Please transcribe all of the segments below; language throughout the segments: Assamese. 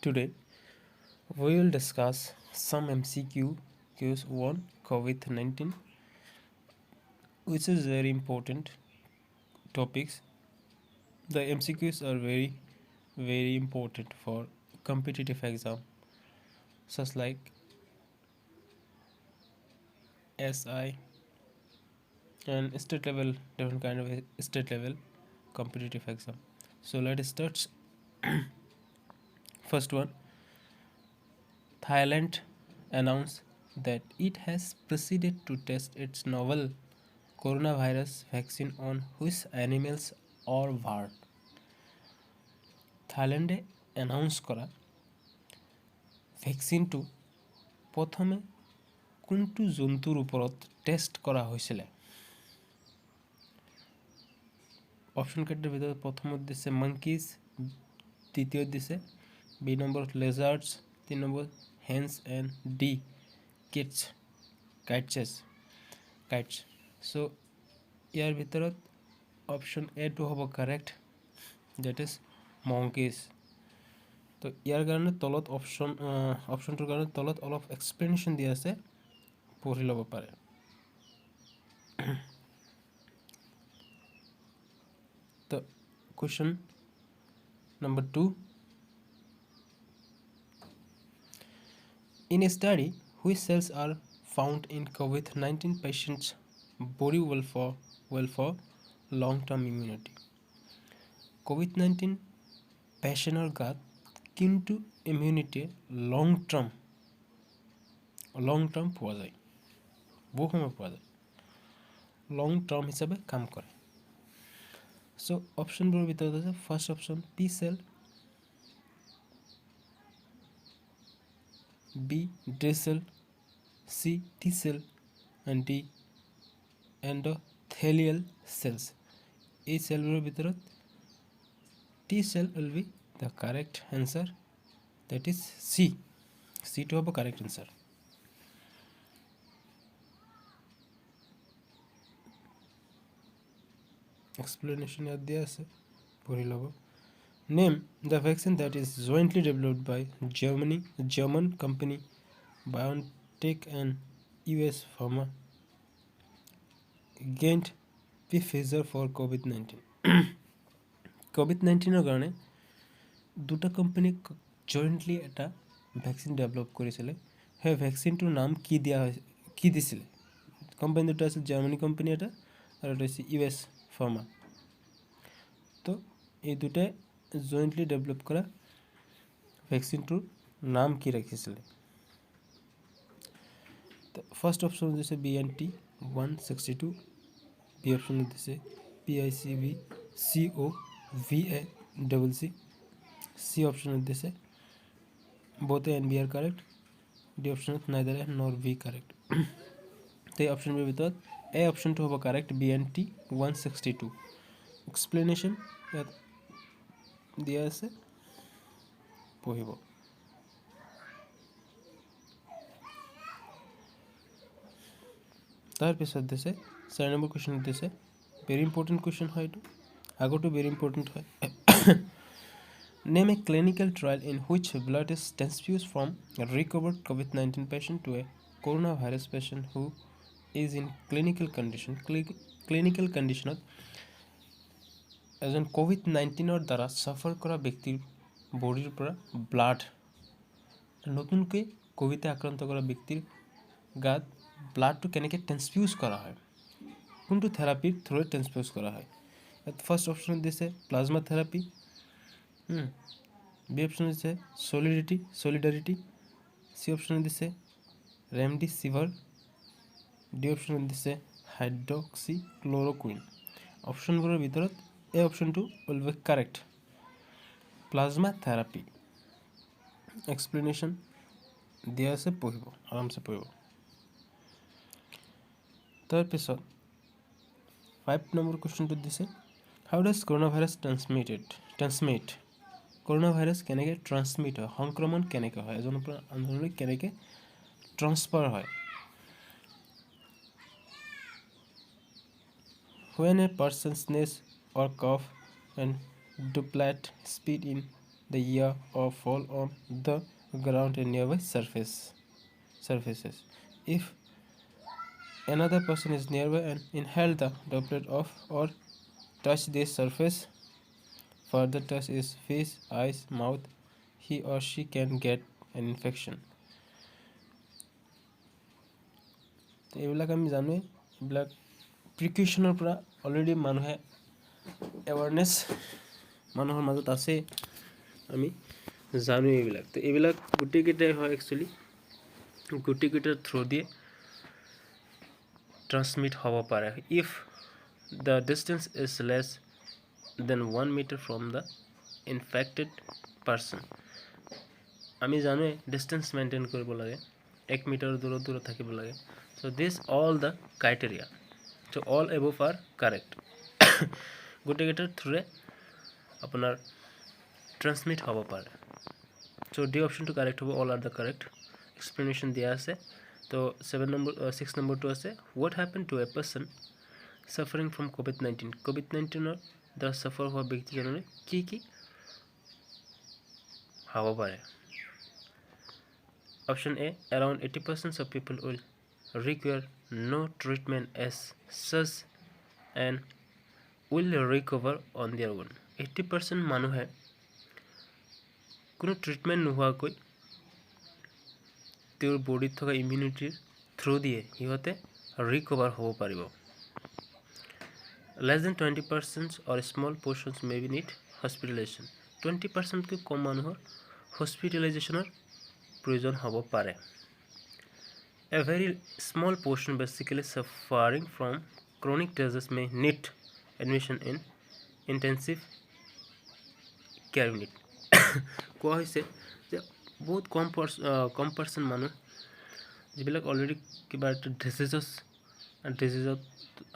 Today, we will discuss some MCQs on COVID 19, which is very important topics. The MCQs are very important for competitive exam, such like SI and state level, different kind of state level competitive exam. So let us start. First one, Thailand announced that it has proceeded to test its novel coronavirus vaccine on which animals or bird. থাইল্যান্ডে অ্যানাউন্স করা ভেকচিনটো প্ৰথমে কোনটো জন্তুৰ ওপৰত টেষ্ট কৰা হৈছিলে? অপশ্যন কেইটাৰ ভিতৰত প্ৰথমত দিছে মাংকিজ, দ্বিতীয়ত দিছে বি নম্বৰত লেজাৰ্ডছ, 3 নম্বৰ হেন্স এণ্ড ডি কাইটছ। চ' ইয়াৰ ভিতৰত অপশ্যন এটো হ'ব কাৰেক্ট, ডেট ইজ মংকিজ। তো ইয়াৰ কাৰণে তলত অপশ্যনটোৰ কাৰণে তলত অলপ এক্সপ্লেনেশ্যন দিয়া আছে, পঢ়ি ল'ব পাৰে। তো question number 2, in a study which cells are found in COVID-19 patients body well for long-term immunity. COVID-19 পেশেন্টৰ গাত কিন্তু ইমিউনিটি লং টাৰ্ম পোৱা যায়, বহু সময় পোৱা যায়, লং টাৰ্ম হিচাপে কাম কৰে। চ' অপশ্যনবোৰৰ ভিতৰত আছে first option P cell, B D cell, C T cell and D endothelial cells. এই চেলবোৰৰ ভিতৰত T cell will be the correct answer, that is C to have a correct answer. Explanation ইয়াত দিয়া আছে, পঢ়ি ল'ব। Name the vaccine that is jointly developed by German company BioNTech and US Pharma gained Pfizer for COVID-19. COVID-19 কাৰণে দুটা কোম্পানী জইণ্টলি এটা ভেকচিন ডেভেলপ কৰিছিলে। সেই ভেকচিনটোৰ নাম কি দিছিলে? কোম্পানী দুটা আছিল, জাৰ্মানী কোম্পানী এটা আৰু এটা হৈছে US ফাৰ্মা। তো এই দুটাই জইণ্টলি ডেভেলপ কৰা ভেকচিনটোৰ নাম কি ৰাখিছিলে? ফাৰ্ষ্ট অপশ্যন দিছে BNT162, বি অপশ্যন দিছে PICVCOVACC, C অপশ্যনত দিছে both A and B are correct, D অপশ্যনত neither A nor B correct। তো এই অপশ্যনবোৰৰ ভিতৰত A অপশ্যনটো হ'ব কাৰেক্ট, BNT162। এক্সপ্লেনেশ্যন ইয়াত দিয়া আছে, পঢ়িব। তাৰপিছত দিছে 4 নম্বৰ কুৱেশ্যনত দিছে, ভেৰি ইম্পৰ্টেণ্ট কুৱেশ্যন হয় এইটো, আগতো ভেৰি ইম্পৰ্টেণ্ট হয়। Name a clinical trial in which blood is transfused from a recovered COVID-19 patient to a coronavirus patient who is in clinical condition. Clinical conditionত এজন COVID-19 দ্বাৰা ছাফাৰ কৰা ব্যক্তিৰ বডিৰ পৰা ব্লাড, নতুনকৈ ক'ভিডে আক্ৰান্ত কৰা ব্যক্তিৰ গাত ব্লাডটো কেনেকৈ ট্ৰেন্সফিউজ কৰা হয়, কোনটো থেৰাপিৰ থ্ৰুৰে ট্ৰেন্সফিউজ কৰা হয়? ইয়াত ফাৰ্ষ্ট অপশ্যনত দিছে প্লাজমা থেৰাপি, বি অপশ্যনত দিছে সলিডাৰিটি, চি অপশ্যনত দিছে ৰেমডিচিভিৰ, ডি অপশ্যনত দিছে হাইড্ৰক্সিক্ল'ৰকুইন। অপশ্যনবোৰৰ ভিতৰত এই অপশ্যনটো will be correct, plasma therapy. Explanation দিয়া আছে, পঢ়িব, আৰামছে পঢ়িব। তাৰপিছত 5 নম্বৰ কুৱেশ্যনটোত দিছে how does corona virus transmit, corona virus কেনেকৈ ট্ৰান্সমিট হয়, সংক্ৰমণ কেনেকৈ হয়, এজনৰ পৰা আনজনলৈ কেনেকৈ ট্ৰান্সফাৰ হয়? When a person sneezes or cough and droplet spit in the air or fall on the ground and nearby surfaces. If another person is nearby and inhale the droplet of or touch this surface, further touch is face, eyes, mouth, he or she can get an infection. এইবিলাক আমি জানোৱেই, এইবিলাক প্ৰিকশ্যনৰ পৰা অলৰেডি মানুহে এৱাৰনেছ মানুহৰ মাজত আছে, আমি জানোৱেই এইবিলাক। তো এইবিলাক গোটেইকেইটাই হয় একচুৱেলি গোটেইকেইটাৰ থ্ৰু দিয়ে ট্ৰান্সমিট হ'ব পাৰে if the distance is less than 1 metre from the infected person. আমি জানোৱেই ডিষ্টেঞ্চ মেইনটেইন কৰিব লাগে, 1 মিটাৰ দূৰত থাকিব লাগে। So' this all the criteria, so' all above are correct. গোটেইকেইটাৰ থ্ৰুৰে আপোনাৰ ট্ৰান্সমিট হ'ব পাৰে। চ' ডি অপশ্যনটো কাৰেক্ট হ'ব, all are the correct. Explanation দিয়া আছে। তো 6 নম্বৰটো আছে, what happen to a person suffering from COVID-19। COVID-19ৰ দ্বাৰা ছাফাৰ হোৱা ব্যক্তিজনৰ কি কি হ'ব পাৰে? Option A, around 80% of people will require no treatment as such and will recover on their own। 80% মানুহে কোনো ট্ৰিটমেণ্ট নোহোৱাকৈ তেওঁৰ বডিত থকা ইমিউনিটিৰ থ্ৰু দিয়ে সিহঁতে ৰিকভাৰ হ'ব পাৰিব। less than 20% or small portions may be need hospitalization। 20%কৈ কম মানুহৰ হস্পিটেলাইজেশ্যনৰ প্ৰয়োজন হ'ব পাৰে। A very small portion basically suffering from chronic disease may need admission in intensive care unit। কোৱা হৈছে যে বহুত কম পাৰ্চন মানুহ যিবিলাক অলৰেডি কিবা এটা ডিজিজত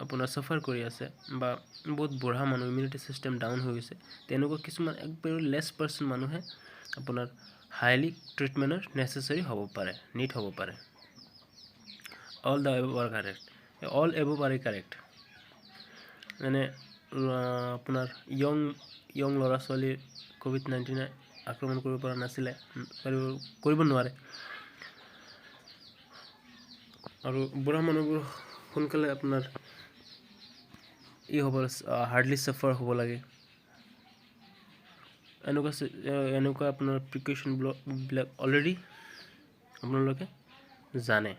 আপোনাৰ ছাফাৰ কৰি আছে বা বহুত বুঢ়া মানুহ, ইমিউনিটি ছিষ্টেম ডাউন হৈ গৈছে, তেনেকুৱা কিছুমান একবাৰে লেছ পাৰ্চন মানুহে আপোনাৰ হাইলি ট্ৰিটমেণ্টৰ নেচেচাৰী হ'ব পাৰে, নিড হ'ব পাৰে। All the above are correct. All above are correct. মানে আপোনাৰ য়ং ল'ৰা ছোৱালীৰ COVID-19 আক্ৰমণ কৰিব পৰা নাছিলে, কৰিব নোৱাৰে, আৰু বুঢ়া মানুহবোৰ সোনকালে আপোনাৰ হ'ব হাৰ্ডলি ছাফাৰ হ'ব লাগে। এনেকুৱা আপোনাৰ প্ৰিকশ্যনবিলাক অলৰেডি আপোনালোকে জানে।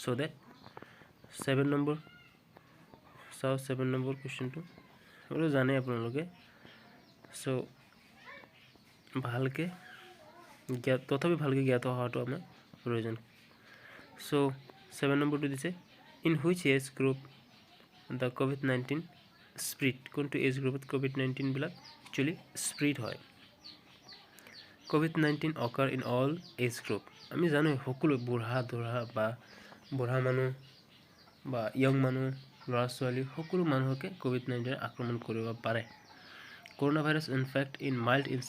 চ' ডেট 7 নম্বৰ চাওঁ, 7 নম্বৰ কুৱেশ্যনটো সেইটো জানে আপোনালোকে। চ' ভালকৈ তথাপি ভালকৈ জ্ঞাত হোৱাটো আমাৰ প্ৰয়োজন। চ' 7 নম্বৰটো দিছে, in which age group the COVID-19 spread. কোনটো এজ গ্ৰুপত COVID-19 বিলাক একচুৱেলি স্প্ৰিড হয়? COVID-19 occur in all age group. আমি জানো সকলো বুঢ়া মানুহ বা য়ং মানুহ, ল'ৰা ছোৱালী, সকলো মানুহকে COVID-19 আক্ৰমণ কৰিব পাৰে। Corona virus infect in mild in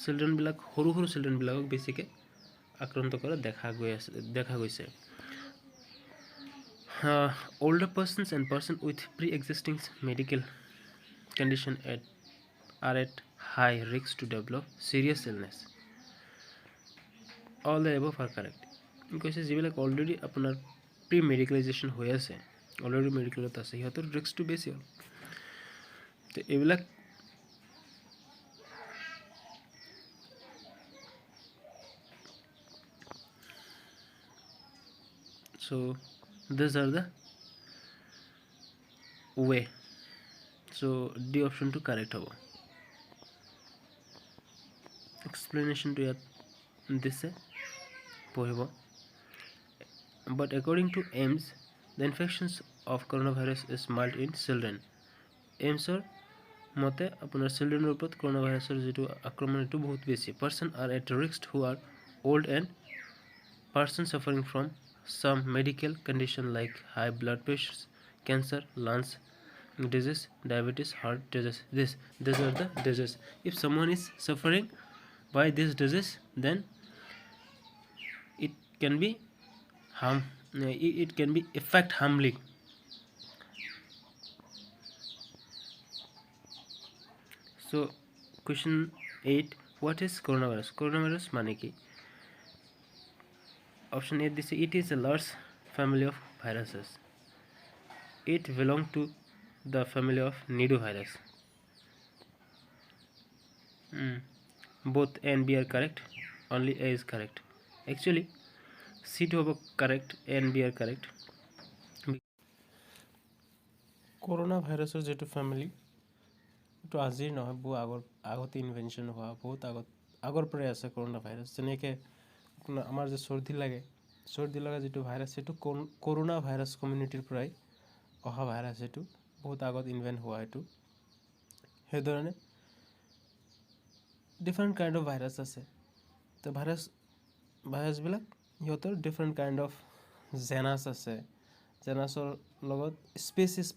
চিলড্ৰেনবিলাক, সৰু চিলড্ৰেনবিলাকক বেছিকৈ আক্ৰান্ত কৰা দেখা গৈছে। Older persons and persons with pre-existing medical condition are at high risk to develop serious illness। All the above are correct। কৈছে যিবিলাক অলৰেডি আপোনাৰ প্ৰি মেডিকেলাইজেশ্যন হৈ আছে, অলৰেডি মেডিকেলত আছে, সিহঁতৰ ৰিস্কটো বেছি হ'ল। তো এইবিলাক so these are the way। so D অপশ্যনটো কাৰেক্ট হ'ব। এক্সপ্লেনেশ্যনটো ইয়াত দিছে, পঢ়িব। But according to AIMS, the infections of coronavirus is mild in children। AIMSৰ মতে আপোনাৰ চিলড্ৰেনৰ ওপৰত কৰোণা ভাইৰাছৰ যিটো আক্ৰমণ এইটো বহুত বেছি। Person R at risk who R old and person suffering from some medical condition like high blood pressure, cancer, lungs disease, diabetes, heart disease. These are the diseases. If someone is suffering by this disease, then it can be affect harmly। So question 8. What is coronavirus? Coronavirus মানে কি? Option A দিছে it is a large family of viruses. It belongs to the family of nidovirus. Both A and B are correct. Only A is correct. Actually C2 হবে correct, A and B are correct. Corona ভাইৰাছৰ যিটো ফেমিলি এইটো আজিৰ নহয়, বহু আগতে ইনভেনশ্যন হোৱা, বহুত আগৰ পৰাই আছে কৰোণা ভাইৰাছ। যেনেকৈ আপোনাৰ আমাৰ যে চৰ্দি লগা যিটো ভাইৰাছ সেইটো কৰোণা ভাইৰাছ কমিউনিটিৰ পৰাই অহা ভাইৰাছ, সেইটো বহুত আগত ইনভেণ্ট হোৱা। এইটো সেইধৰণে ডিফাৰেণ্ট কাইণ্ড অফ ভাইৰাছ আছে। তো ভাইৰাছবিলাক সিহঁতৰ ডিফাৰেণ্ট কাইণ্ড অফ জেনাছ আছে। জেনাছৰ লগত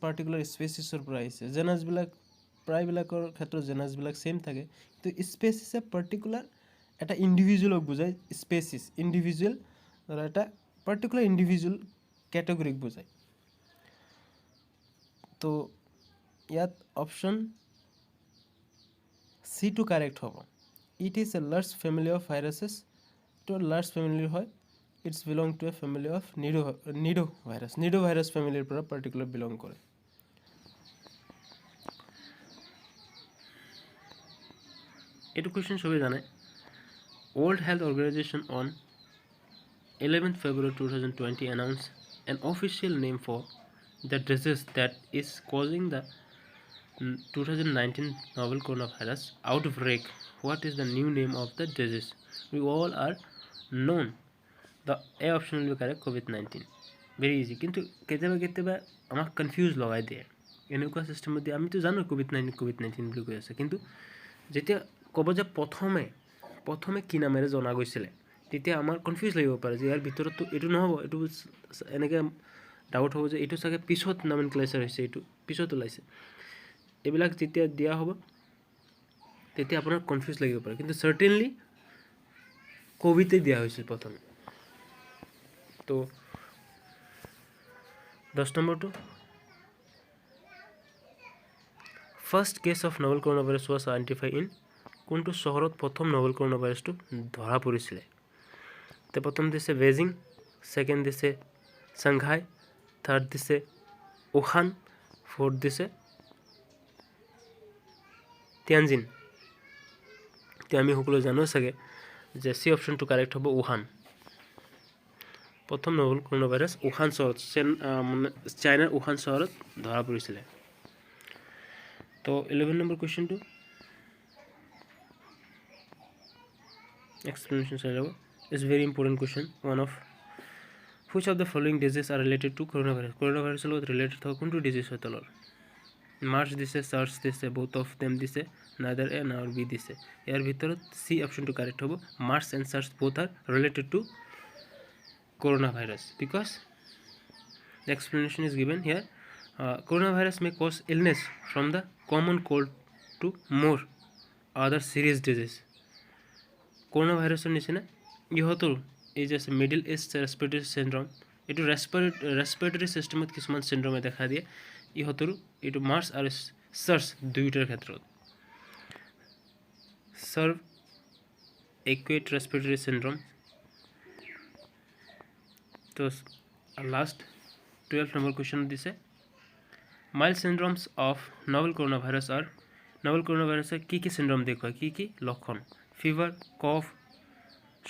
পাৰ্টিকুলাৰ স্পেচিছৰ পৰা আহিছে। জেনাছবিলাক প্ৰায়বিলাকৰ ক্ষেত্ৰত জেনাছবিলাক ছেইম থাকে, কিন্তু স্পেচিছে পাৰ্টিকুলাৰ এটা ইণ্ডিভিজুৱেলক বুজায়। ইণ্ডিভিজুৱেল ধৰা এটা পাৰ্টিকুলাৰ ইণ্ডিভিজুৱেল কেটেগৰীক বুজায়। তো ইয়াত অপশ্যন C2 কাৰেক্ট হ'ব। It is a large family of viruses. তো লাৰ্জ ফেমিলিৰ হয়, it's belong to a family of nido virus ফেমিলিৰ পৰা পাৰ্টিকুলাৰ বিলং কৰে। এইটো কুৱেশ্যন চবেই জানে। World Health Organization on 11th February 2020 announced an official name for the disease that is causing the 2019 novel coronavirus outbreak. What is the new name of the disease? We all are known. The A option will be correct, COVID-19. Very easy. কিন্তু কেতিয়াবা আমাক কনফিউজ লগাই দিয়ে। এনেকুৱা চিষ্টেমত দিয়ে আমিতো জানো কোভিড-19 বুলি কৈ আছে, কিন্তু যেতিয়া ক'ব যে প্ৰথমে কি নামেৰে জনা গৈছিলে, তেতিয়া আমাৰ কনফিউজ লাগিব পাৰে যে ইয়াৰ ভিতৰততো এইটো নহ'ব, এইটো এনেকৈ ডাউট হ'ব যে এইটো চাগে পিছত নমেনক্লেচাৰ হৈছে, এইটো পিছত ওলাইছে। এইবিলাক যেতিয়া দিয়া হ'ব তেতিয়া আপোনাৰ কনফিউজ লাগিব পাৰে, কিন্তু চাৰ্টেইনলি ক'ভিডে দিয়া হৈছিল প্ৰথমে। তো 10 নম্বৰটো, first case of novel corona virus was identify in. কোনটো চহৰত প্ৰথম নভেল কৰোণা ভাইৰাছটো ধৰা পৰিছিলে? তো প্ৰথম দিছে বেজিং, ছেকেণ্ড দিছে চাংঘাই, থাৰ্ড দিছে উহান, ফ'ৰ্থ দিছে তিয়ানজিন। এতিয়া আমি সকলোৱে জানো চাগে যে চি অপশ্যনটো কাৰেক্ট হ'ব, উহান। প্ৰথম নভেল কৰোণা ভাইৰাছ উহান চহৰত, চাইনাৰ উহান চহৰত ধৰা পৰিছিলে। তো 11 নম্বৰ কুৱেশ্যনটো explanation চাই ল'ব। It's very important question. One of which of the following diseases are related to coronavirus? Coronavirus লগত related থকা কোনটো ডিজিজ হয় তলৰ? মাৰ্চ দিছে, চাৰ্চ দিছে, both of them দিছে, neither A nor B দিছে। ইয়াৰ ভিতৰত চি অপশ্যনটো কাৰেক্ট হ'ব। MERS and SARS both are related to coronavirus because the explanation is given here. Coronavirus may cause illness from the common cold to more other serious disease. Corona ভাইৰাছৰ নিচিনা ইহঁতৰো এই যে আছে মিডিল ইষ্ট ৰেছপিৰেটৰী চিণ্ড্ৰম, এইটো ৰেছপিৰেটৰী চিষ্টেমত কিছুমান চিণ্ড্ৰমে দেখা দিয়ে। ইহঁতৰো এইটো মাৰ্চ আৰু চাৰ্চ দুয়োটাৰ ক্ষেত্ৰত। Severe acute respiratory syndrome. তো লাষ্ট 12 নম্বৰ কুৱেশ্যন দিছে, mild syndromes of novel corona virus are. Novel corona ভাইৰাছে কি চিণ্ড্ৰম দেখুৱায়, কি লক্ষণ? Fever, cough,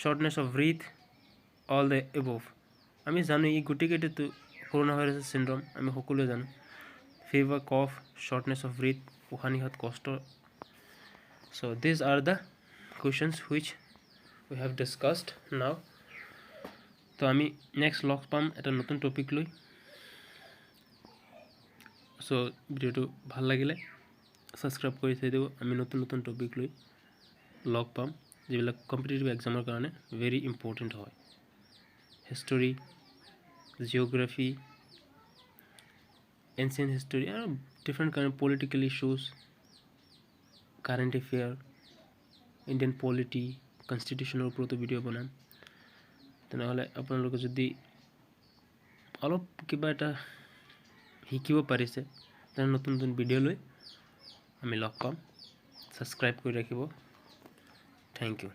shortness of breath, all the above. আমি জানো এই গোটেইকেইটাতো কৰোণা ভাইৰাছৰ চিণ্ড্ৰম, আমি সকলোৱে জানো। Fever, cough, shortness of breath, উশাহ নিশাহত কষ্ট। So' these are the questions which we have discussed now. তো আমি নেক্সট লগ পাম এটা নতুন টপিক লৈ। চ' ভিডিঅ'টো ভাল লাগিলে ছাবস্ক্ৰাইব কৰি থৈ দিব। আমি নতুন টপিক লৈ লগ পাম যিবিলাক কম্পিটিটিভ এক্সামৰ কাৰণে ভেৰি ইম্পৰ্টেণ্ট হয়। হিষ্টৰী, জিঅ'গ্ৰাফি, এনচিয়েণ্ট হিষ্টৰী আৰু different kind of political issues, current affair, Indian polity, কনষ্টিটিউশ্যনৰ ওপৰতো ভিডিঅ' বনাম। তেনেহ'লে আপোনালোকে যদি অলপ কিবা এটা শিকিব পাৰিছে তেনে নতুন ভিডিঅ' লৈ আমি লগ পাম। ছাবস্ক্ৰাইব কৰি ৰাখিব। Thank U.